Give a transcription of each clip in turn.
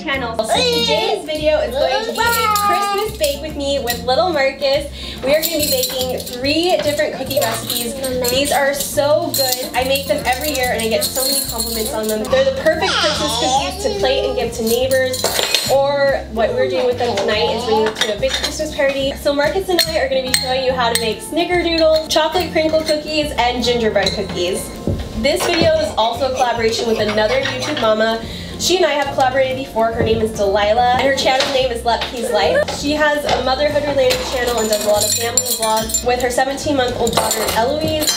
channel. So today's video is going to be a Christmas bake with me with little Marcus. We are going to be baking 3 different cookie recipes. These are so good. I make them every year and I get so many compliments on them. They're the perfect Christmas cookies to plate and give to neighbors, or what we're doing with them tonight is bringing them to a big Christmas party. So Marcus and I are going to be showing you how to make Snickerdoodles, chocolate crinkle cookies, and gingerbread cookies. This video is also a collaboration with another YouTube mama. She and I have collaborated before. Her name is Delilah, and her channel name is Let Peas Life. She has a motherhood-related channel and does a lot of family vlogs with her 17-month-old daughter, Eloise.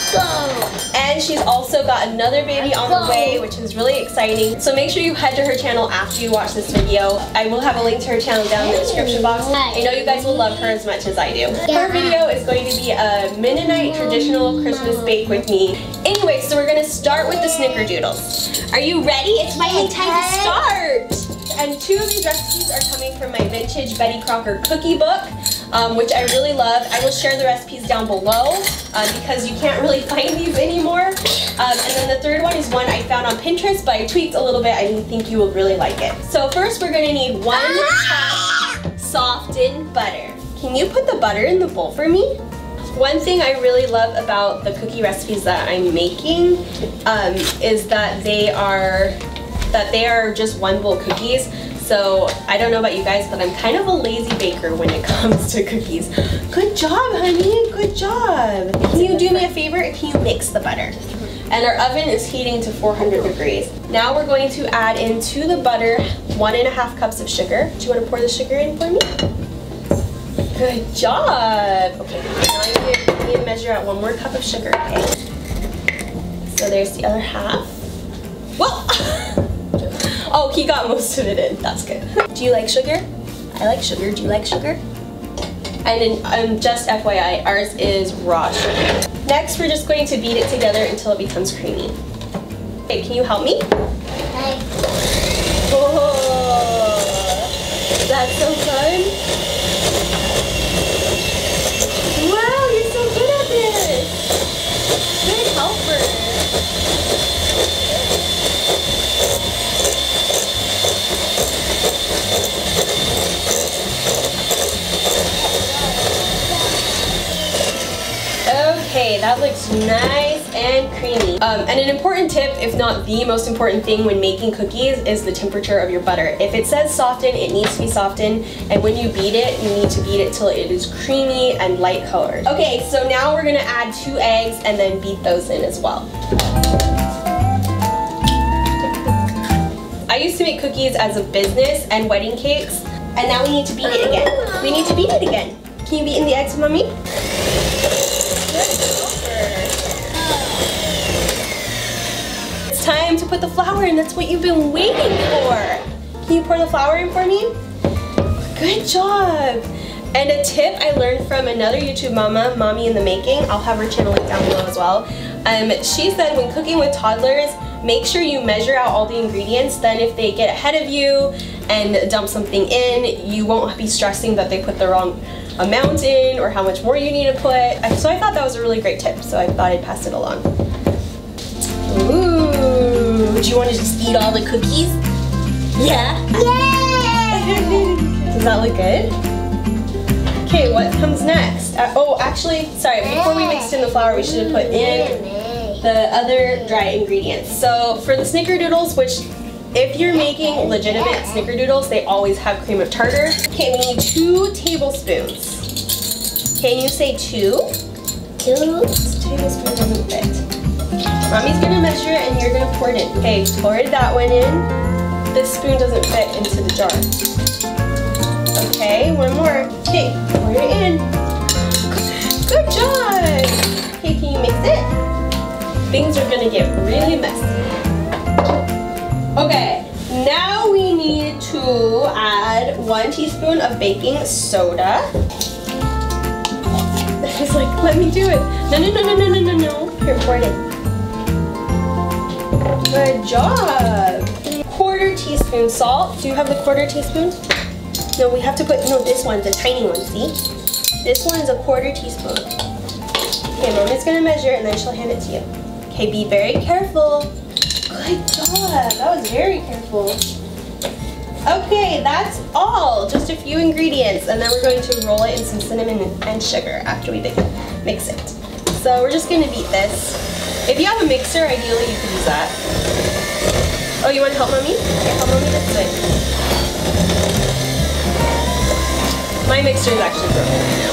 And she's also got another baby on the way, which is really exciting. So make sure you head to her channel after you watch this video. I will have a link to her channel down in the description box. I know you guys will love her as much as I do. Her video is going to be a Mennonite traditional Christmas bake with me. Anyway, so we're going to start with the Snickerdoodles. Are you ready? It's finally time to start! And 2 of these recipes are coming from my vintage Betty Crocker cookie book, which I really love. I will share the recipes down below because you can't really find these anymore. And then the third one is one I found on Pinterest, but I tweaked a little bit. I think you will really like it. So first we're going to need 1 cup softened butter. Can you put the butter in the bowl for me? One thing I really love about the cookie recipes that I'm making is that they are just 1 bowl cookies. So I don't know about you guys, but I'm kind of a lazy baker when it comes to cookies. Good job, honey, good job. Can you do me a favor? Can you mix the butter? And our oven is heating to 400 degrees. Now we're going to add into the butter 1½ cups of sugar. Do you want to pour the sugar in for me? Good job. Okay, now you need to measure out 1 more cup of sugar, okay? So there's the other half. Whoa! Oh, he got most of it in. That's good. Do you like sugar? I like sugar. Do you like sugar? And then, just FYI, ours is raw sugar. Next, we're just going to beat it together until it becomes creamy. Okay, can you help me? Okay. Oh, that's so fun. Wow, you're so good at this. Good helper. Okay, that looks nice and creamy. And an important tip, if not the most important thing when making cookies, is the temperature of your butter. If it says soften, it needs to be softened, and when you beat it, you need to beat it till it is creamy and light colored. Okay, so now we're gonna add 2 eggs and then beat those in as well. I used to make cookies as a business and wedding cakes, and now we need to beat it again. We need to beat it again. Can you beat in the eggs, mommy? It's time to put the flour in. That's what you've been waiting for. Can you pour the flour in for me? Good job. And a tip I learned from another YouTube mama, Mommy in the Making. I'll have her channel link down below as well. She said when cooking with toddlers, make sure you measure out all the ingredients. Then if they get ahead of you and dump something in, you won't be stressing that they put the wrong amount in or how much more you need to put. So I thought that was a really great tip, so I thought I'd pass it along. Ooh, do you want to just eat all the cookies? Yeah? Yay! Does that look good? Okay, what comes next? Oh, actually, sorry, before we mixed in the flour, we should have put in the other dry ingredients. So for the Snickerdoodles, which if you're making legitimate Snickerdoodles, they always have cream of tartar. Okay, we need 2 tablespoons. Can you say 2? 2 tablespoons doesn't fit. Mommy's gonna measure it and you're gonna pour it in. Okay, pour that one in. This spoon doesn't fit into the jar. Okay, 1 more. Okay, pour it in. Good job! Okay, can you mix it? Things are gonna get really messy. Okay, now we need to add 1 teaspoon of baking soda. He's like, let me do it. No. Here, pour it in. Good job. 1/4 teaspoon salt. Do you have the 1/4 teaspoon? No, we have to put, no, this one, the tiny one, see? This one is a 1/4 teaspoon. Okay, Mommy's gonna measure and then she'll hand it to you. Okay, be very careful. Good job. That was very careful. Okay, that's all. Just a few ingredients, and then we're going to roll it in some cinnamon and sugar after we mix it. So we're just gonna beat this. If you have a mixer, ideally you could use that. Oh, you want to help mommy? Okay, help mommy this way. My mixer is actually broken right now.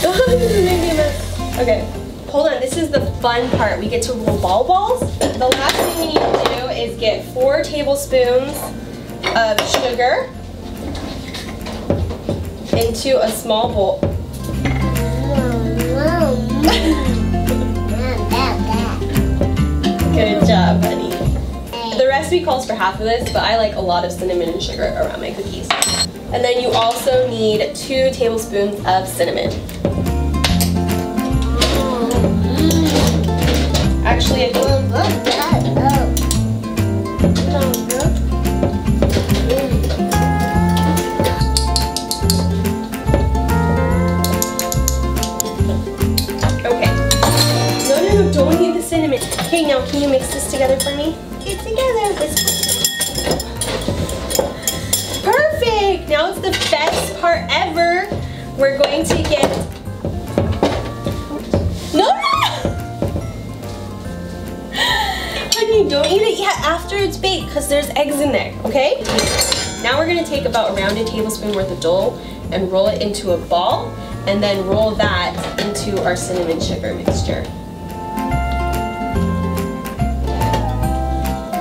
Oh, this is making a mess. Okay. Hold on, this is the fun part. We get to roll balls. The last thing we need to do is get 4 tablespoons of sugar into a small bowl. Good job, honey. The recipe calls for half of this, but I like a lot of cinnamon and sugar around my cookies. And then you also need 2 tablespoons of cinnamon. Actually, I think okay. No, don't need the cinnamon. Okay, now can you mix this together for me? Get together. Perfect. Now it's the best part ever. We're going to get. No. Honey, don't eat it yet after it's baked because there's eggs in there, okay? Now we're going to take about a rounded tablespoon worth of dough and roll it into a ball, and then roll that into our cinnamon sugar mixture.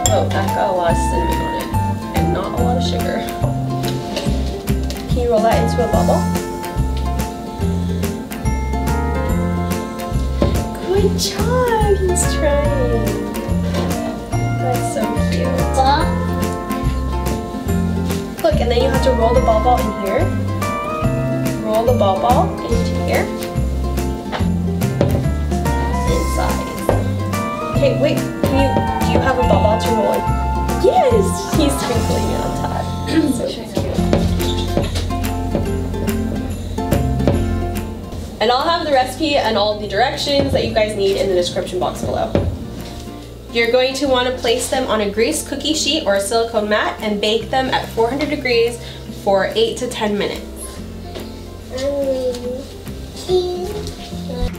Oh, that got a lot of cinnamon on it and not a lot of sugar. Can you roll that into a bubble? Good job, he's trying. That's so cute. Look, and then you have to roll the ball in here. Roll the ball into here. Inside. Okay, wait. Do you have a ball to roll in? Yes! He's twinkling it on top. So cute. And I'll have the recipe and all the directions that you guys need in the description box below. You're going to want to place them on a greased cookie sheet or a silicone mat and bake them at 400 degrees for 8 to 10 minutes.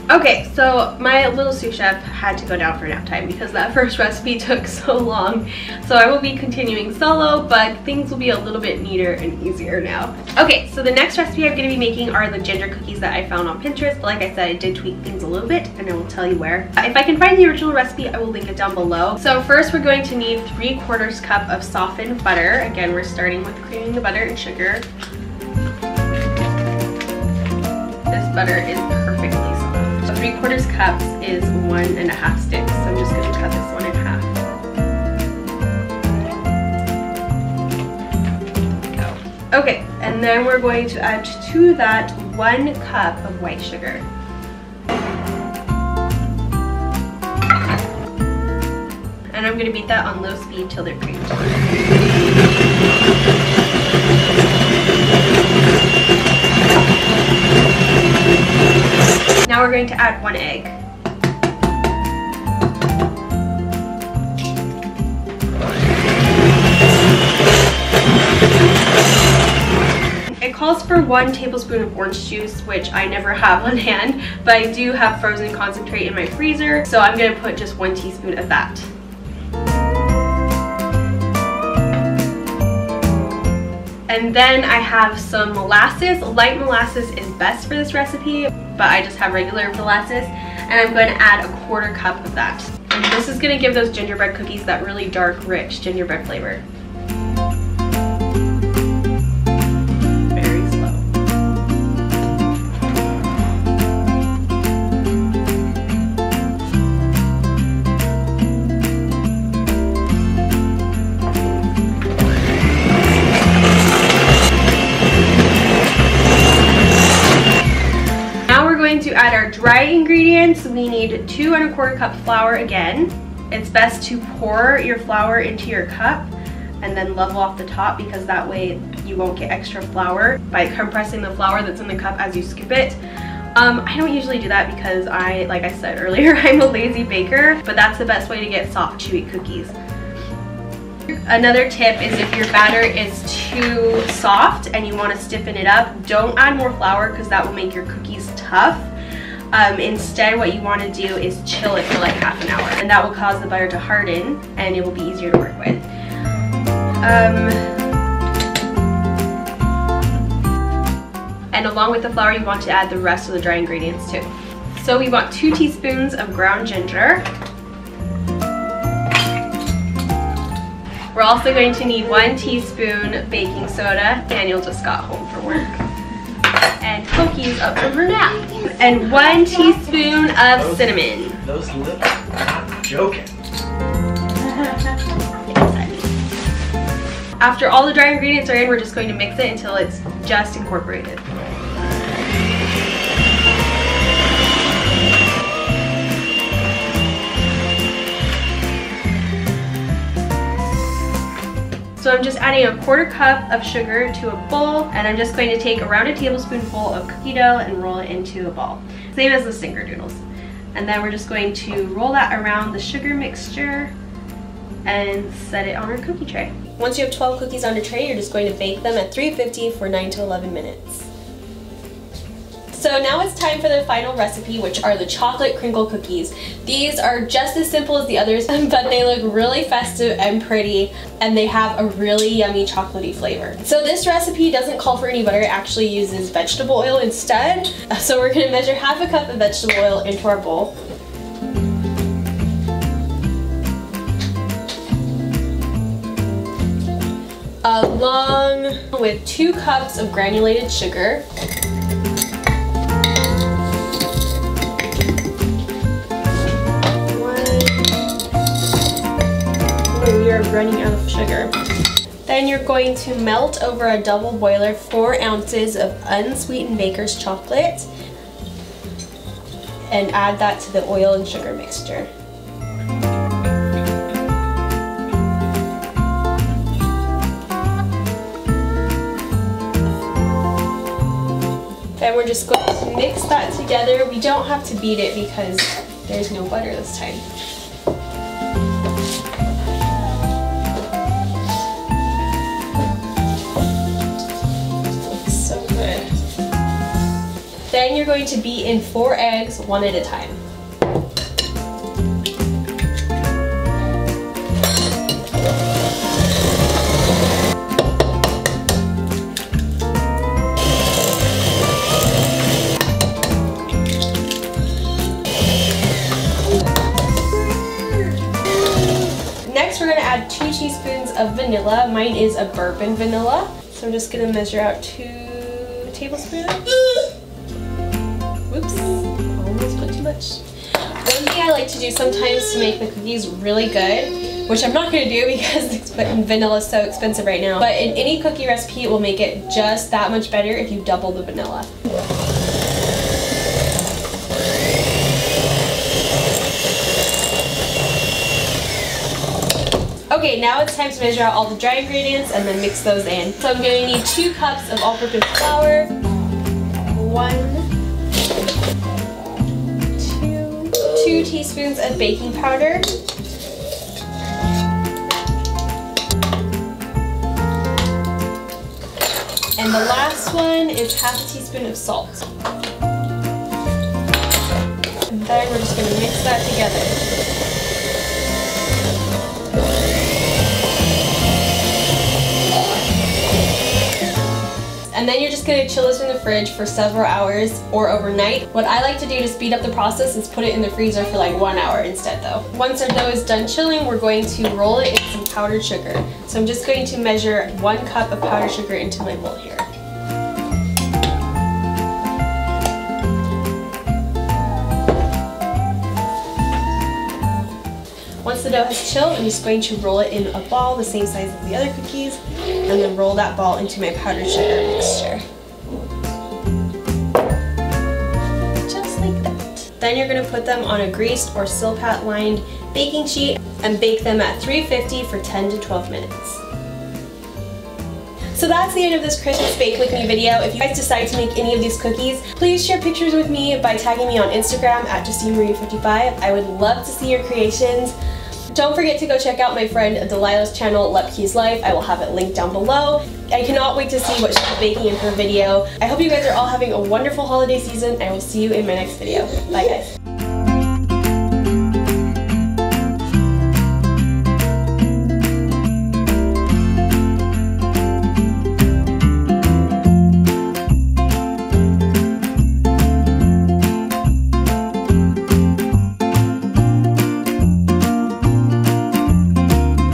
Okay, so my little sous chef had to go down for nap time because that first recipe took so long. So I will be continuing solo, but things will be a little bit neater and easier now. Okay, so the next recipe I'm going to be making are the ginger cookies that I found on Pinterest. Like I said, I did tweak things a little bit, and I will tell you where. If I can find the original recipe, I will link it down below. So first we're going to need 3/4 cup of softened butter. Again, we're starting with creaming the butter and sugar. This butter is perfectly soft. So 3/4 cups is 1.5 sticks. So I'm just going to cut this one in half. There we go. Okay, and then we're going to add to that 1 cup of white sugar. And I'm going to beat that on low speed till they're creamed. Now we're going to add 1 egg. It calls for 1 tablespoon of orange juice, which I never have on hand, but I do have frozen concentrate in my freezer, so I'm going to put just 1 teaspoon of that. And then I have some molasses. Light molasses is best for this recipe, but I just have regular molasses, and I'm going to add 1/4 cup of that. And this is going to give those gingerbread cookies that really dark, rich gingerbread flavor. Very slow. To add our dry ingredients, we need 2 1/4 cup flour again. It's best to pour your flour into your cup and then level off the top, because that way you won't get extra flour by compressing the flour that's in the cup as you scoop it. I don't usually do that because like I said earlier, I'm a lazy baker, but that's the best way to get soft, chewy cookies. Another tip is if your batter is too soft and you want to stiffen it up, don't add more flour because that will make your cookies tough. Instead, what you want to do is chill it for like half an hour, and that will cause the butter to harden and it will be easier to work with. And along with the flour, you want to add the rest of the dry ingredients too. So we want 2 teaspoons of ground ginger. We're also going to need 1 teaspoon baking soda. Daniel just got home from work. And cookies up from her nap. And 1 teaspoon of cinnamon. Those lips are not joking. After all the dry ingredients are in, we're just going to mix it until it's just incorporated. So I'm just adding a 1/4 cup of sugar to a bowl, and I'm just going to take around a tablespoonful of cookie dough and roll it into a ball. Same as the Snickerdoodles. And then we're just going to roll that around the sugar mixture and set it on our cookie tray. Once you have 12 cookies on a tray, you're just going to bake them at 350 for 9 to 11 minutes. So now it's time for the final recipe, which are the chocolate crinkle cookies. These are just as simple as the others, but they look really festive and pretty, and they have a really yummy chocolatey flavor. So this recipe doesn't call for any butter, it actually uses vegetable oil instead. So we're gonna measure half a cup of vegetable oil into our bowl. Along with 2 cups of granulated sugar. We are running out of sugar. Then you're going to melt over a double boiler 4 ounces of unsweetened baker's chocolate and add that to the oil and sugar mixture. Then we're just going to mix that together. We don't have to beat it because there's no butter this time. So good. Then you're going to beat in 4 eggs, 1 at a time. Next, we're going to add 2 teaspoons of vanilla. Mine is a bourbon vanilla. So I'm just going to measure out 2 tablespoons. Whoops, almost put too much. One thing I like to do sometimes to make the cookies really good, which I'm not going to do because vanilla is so expensive right now, but in any cookie recipe it will make it just that much better if you double the vanilla. Okay, now it's time to measure out all the dry ingredients and then mix those in. So I'm going to need 2 cups of all-purpose flour, 2 teaspoons of baking powder, and the last one is ½ teaspoon of salt. And then we're just going to mix that together. And then you're just going to chill this in the fridge for several hours or overnight. What I like to do to speed up the process is put it in the freezer for like 1 hour instead though. Once our dough is done chilling, we're going to roll it in some powdered sugar. So I'm just going to measure 1 cup of powdered sugar into my bowl here. Once the dough has chilled, I'm just going to roll it in a ball the same size as the other cookies, and then roll that ball into my powdered sugar mixture. Just like that. Then you're going to put them on a greased or Silpat lined baking sheet and bake them at 350 for 10 to 12 minutes. So that's the end of this Christmas Bake With Me video. If you guys decide to make any of these cookies, please share pictures with me by tagging me on Instagram at JustineMarie55. I would love to see your creations. Don't forget to go check out my friend Delilah's channel, Lepke's Life. I will have it linked down below. I cannot wait to see what she's baking in her video. I hope you guys are all having a wonderful holiday season. I will see you in my next video. Bye guys.